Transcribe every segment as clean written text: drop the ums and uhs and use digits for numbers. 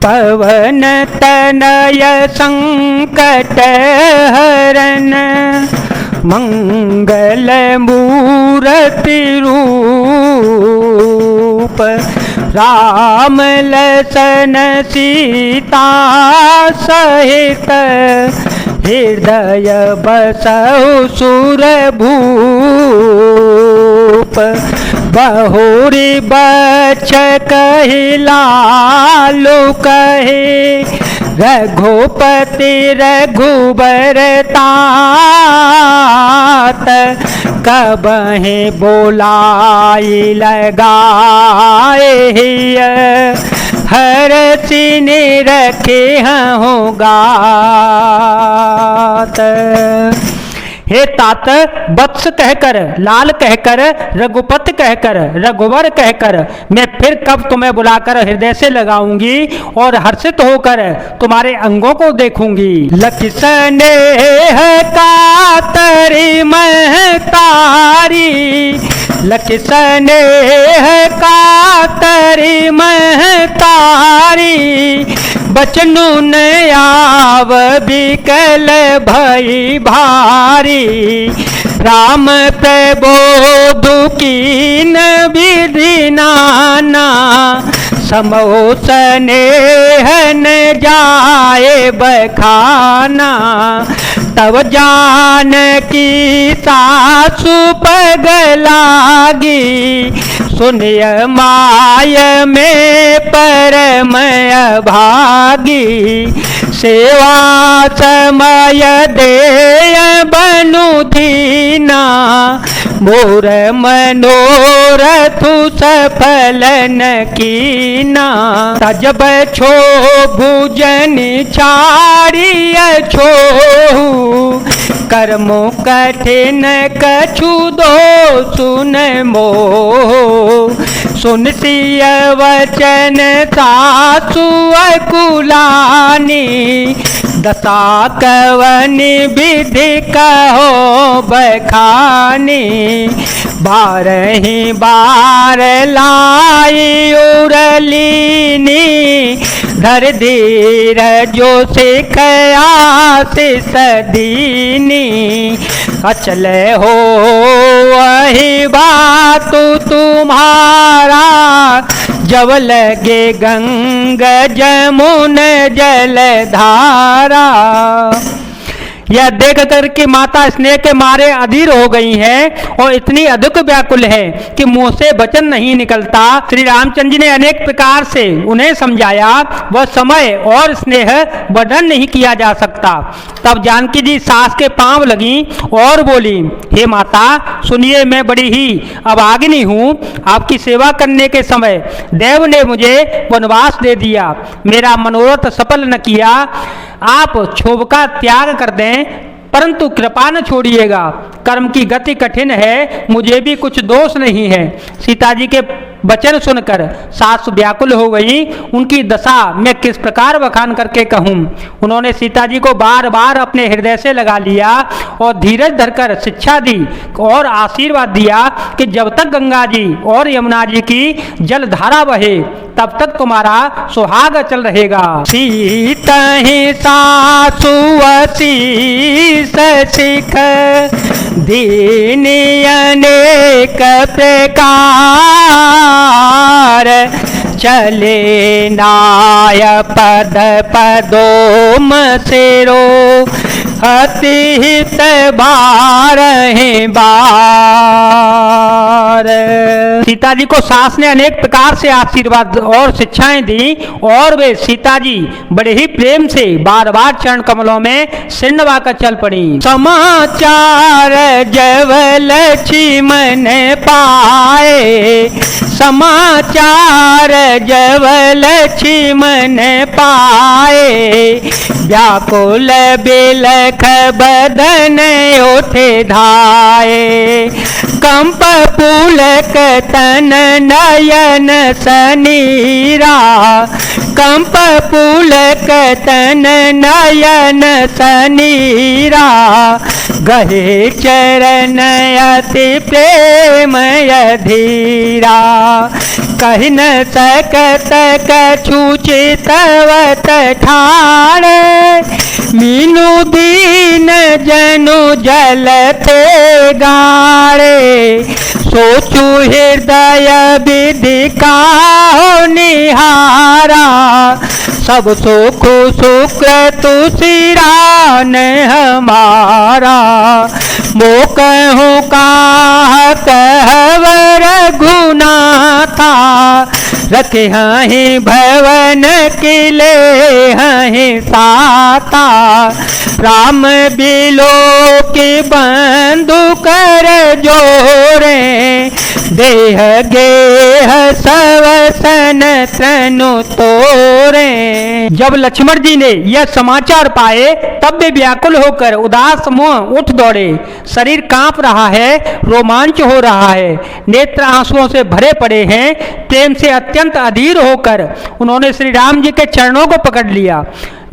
पवन तनय संकट हरन मंगल मूर्ति रूप राम लसन सीता सहित हृदय बसहु सुर भूप बहुरी बच्छ कहि लालू कहे रघुपति रघुबर तात कबहि बोलाई लगाए हर सिने रखे हूँ गात। हे तात वत्स कहकर, लाल कहकर, रघुपति कहकर, रघुवर कहकर मैं फिर कब तुम्हें बुलाकर हृदय से लगाऊंगी और हर्षित होकर तुम्हारे अंगों को देखूंगी। लखि स्नेह कातरी महतारी, लखि स्नेह कातरी महतारी बचनु न आव बिकल भई भारी राम प्रबोध कीन विधि नाना समो स्नेह न जाए बखाना तब जानकी सासु पगलागी सुनिय माय में परम भागी सेवा समय देय बनु दीना मोर मनोरथु सफल न कीना तजब छो भुजन छाड़िय छो कर्मो कठिन कछु दो सुन मोह सुन सिय वचन सासु अकुलानी दशा कवनि विधि कहो बखानी बारही बार लाई उरलीनी धर धीर जो सिखया सदीनी अचल हो वही बात तुम्हारा जब लगे गंग जमुन जलधारा। यह देख कर कि माता स्नेह के मारे अधीर हो गई हैं और इतनी अधिक व्याकुल है कि मुंह से वचन नहीं निकलता। श्री रामचंद्र जी ने अनेक प्रकार से उन्हें समझाया, वह समय और स्नेह वर्णन नहीं किया जा सकता। तब जानकी जी सास के पांव लगी और बोली, हे माता सुनिए, मैं बड़ी ही अभागिनी हूँ। आपकी सेवा करने के समय देव ने मुझे वनवास दे दिया, मेरा मनोरथ सफल न किया। आप क्षोभ का त्याग कर दें परंतु कृपा न छोड़िएगा। कर्म की गति कठिन है, मुझे भी कुछ दोष नहीं है। सीता जी के वचन सुनकर सास व्याकुल हो गई। उनकी दशा मैं किस प्रकार बखान करके कहूँ। उन्होंने सीता जी को बार बार अपने हृदय से लगा लिया और धीरज धरकर शिक्षा दी और आशीर्वाद दिया कि जब तक गंगा जी और यमुना जी की जलधारा बहे तब तक तुम्हारा सुहाग चल रहेगा। सीता ही सासु आशीष सिख दीनी अनेक प्रकार चले नाय पद पदोम सिरो अति हित बारहि बार। सीता जी को सास ने अनेक प्रकार से आशीर्वाद और शिक्षाएं दी और वे सीता जी बड़े ही प्रेम से बार बार चरण कमलों में सिर नवाकर चल पड़ी। समाचार जब लक्ष्मण पाए, समाचार जब लक्ष्मण पाए, व्याकुल बिलख बदन उठे धाये, कंप पुलक तन नयन सनीरा, कंप पुलक तन नयन सनीरा, गहे चरण अति प्रेम धीरा, कहि न सकत कछु चितवत ठाणे, मीनू दीन जनु जलते गाड़े, सोचू हृदय विधि काहु निहारा, सब सुख शुक्र तुसिरान हमारा, मो कहूँ काह कहवर गुनाथा, रखे हैं भवन किले हैं साता, राम बिलो की बंधु कर जोरे, देह गेह सवसन तनु तोरे। जब लक्ष्मण जी ने यह समाचार पाए तब वे व्याकुल होकर उदास मुंह उठ दौड़े, शरीर कांप रहा है, रोमांच हो रहा है, नेत्र आंसुओं से भरे पड़े हैं। प्रेम से अत्यंत अधीर होकर उन्होंने श्री राम जी के चरणों को पकड़ लिया।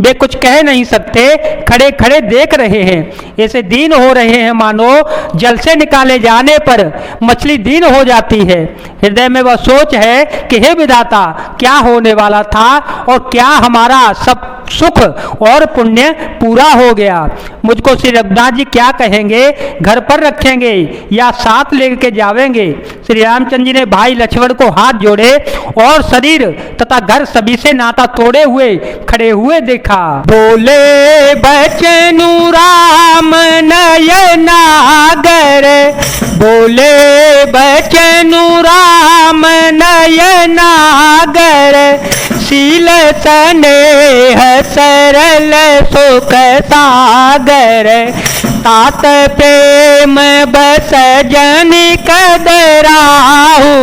वे कुछ कह नहीं सकते, खड़े खड़े देख रहे हैं, ऐसे दीन हो रहे हैं मानो जल से निकाले जाने पर मछली दीन हो जाती है। हृदय में वह सोच है कि हे विधाता, क्या होने वाला था और क्या हमारा सब सुख और पुण्य पूरा हो गया। मुझको श्री रघुनाथ जी क्या कहेंगे, घर पर रखेंगे या साथ लेके जावेंगे। श्री रामचंद्र जी ने भाई लक्ष्मण को हाथ जोड़े और शरीर तथा घर सभी से नाता तोड़े हुए खड़े हुए देखा। बोले बचनु राम नयनागर, बोले बचनु राम नयनागर, शील स्नेह सरल सुख सागर, तात प्रेम बस जन कदराहू,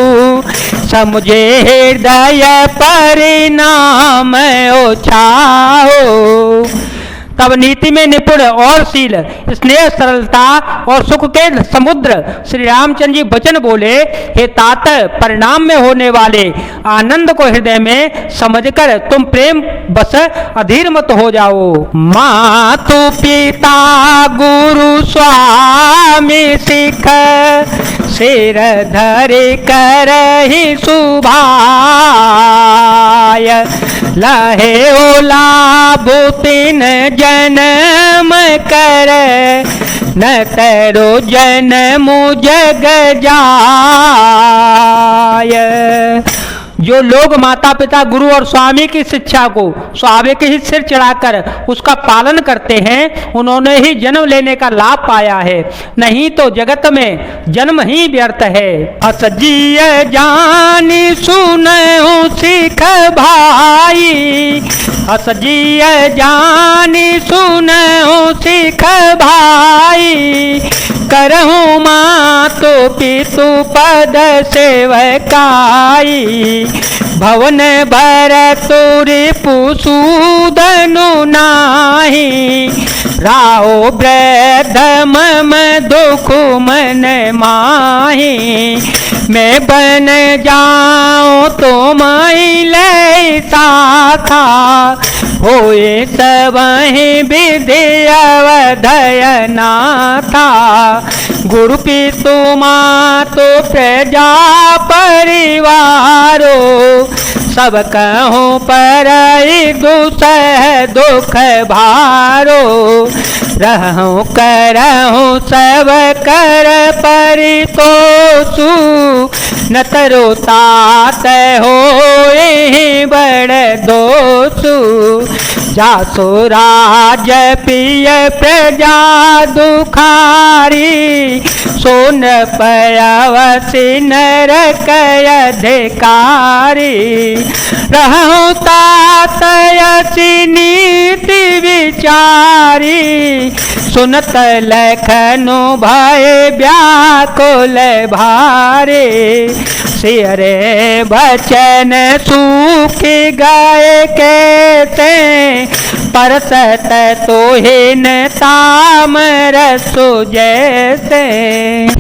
समुझे हृदय परिणाम ओछाओ। तब नीति में निपुण और शील, स्नेह, सरलता और सुख के समुद्र श्री रामचंद्र जी वचन बोले, हे तात, परिणाम में होने वाले आनंद को हृदय में समझकर तुम प्रेम बस अधीर मत हो जाओ। मातु पिता गुरु स्वामी सिख, सिर धरि करहि सुभाय, लहे ओलाभु तिन जन्म कर, न तरो जन्मु जग जाय। जो लोग माता पिता गुरु और स्वामी की शिक्षा को स्वाभाविक ही सिर चढ़ाकर उसका पालन करते हैं, उन्होंने ही जन्म लेने का लाभ पाया है, नहीं तो जगत में जन्म ही व्यर्थ है। असजिय जानी सुनहु सिख भाई, असजिय जानी सुनहु सिख भाई, करहूँ मातु पितु पद सेवकाई, भवन भर तुरी पुसूदनु नाही, राहो वृद्ध मम दुख मन माही, मैं बन जाऊँ तो मैं साखा, होए सबहि विधि अवधय नाथा, गुरु पितु मातु प्रजा परिवारो, सब कहूँ परई दुसह दुख भारो, रहूँ करहूँ सब कर परितोषु, न तरो तात होए बड़ दोषु, जासो राज पिय प्रजा दुखारी, सोन पयवसी नरक अधिकारी, रहूँ तात यसी नीति विचारी, सुनत लखनु भय व्याकुल भारे, सिरे बचन सूखी गए कहते, परसत तो हिन तामर सो जैसे।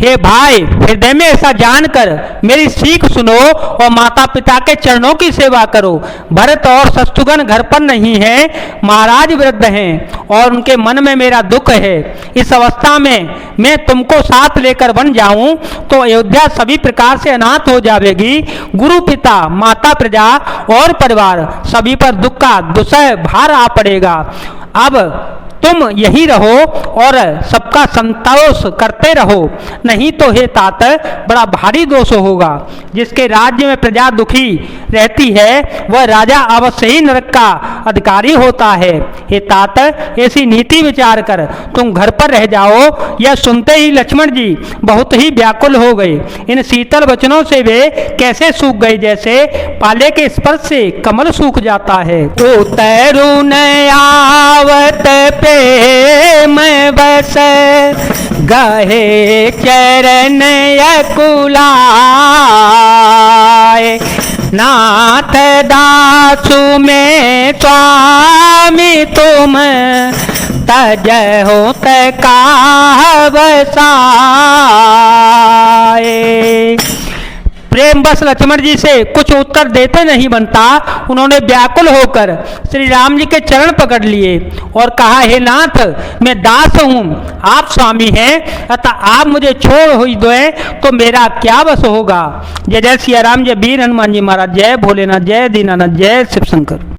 हे भाई, हृदय में ऐसा जानकर मेरी सीख सुनो और माता पिता के चरणों की सेवा करो। भरत और शत्रुघ्न घर पर नहीं है, महाराज वृद्ध हैं और उनके मन में मेरा दुख है। इस अवस्था में मैं तुमको साथ लेकर बन जाऊं तो अयोध्या सभी प्रकार से अनाथ हो जाएगी। गुरु पिता माता प्रजा और परिवार सभी पर दुख का दुसह भार आ पड़ेगा। अब तुम यही रहो और सबका संतोष करते रहो, नहीं तो हे तात बड़ा भारी दोष होगा। जिसके राज्य में प्रजा दुखी रहती है वह राजा अवश्य ही नरक का अधिकारी होता है। हे तात, ऐसी नीति विचार कर तुम घर पर रह जाओ। यह सुनते ही लक्ष्मण जी बहुत ही व्याकुल हो गए। इन शीतल वचनों से वे कैसे सूख गए जैसे पाले के स्पर्श से कमल सूख जाता है। ओ तरुण आवत मैं बस गहे चरण अकुलाए, नाथ दासु में स्वामी तुम तजहो तकावसाए। प्रेम बस लक्ष्मण जी से कुछ उत्तर देते नहीं बनता। उन्होंने व्याकुल होकर श्री राम जी के चरण पकड़ लिए और कहा, हे नाथ, मैं दास हूँ, आप स्वामी हैं, अतः आप मुझे छोड़ हुई दो तो मेरा क्या बस होगा। जय जय सिया राम, जय वीर हनुमान जी महाराज, जय भोलेनाथ, जय दीनानाथ, जय शिव शंकर।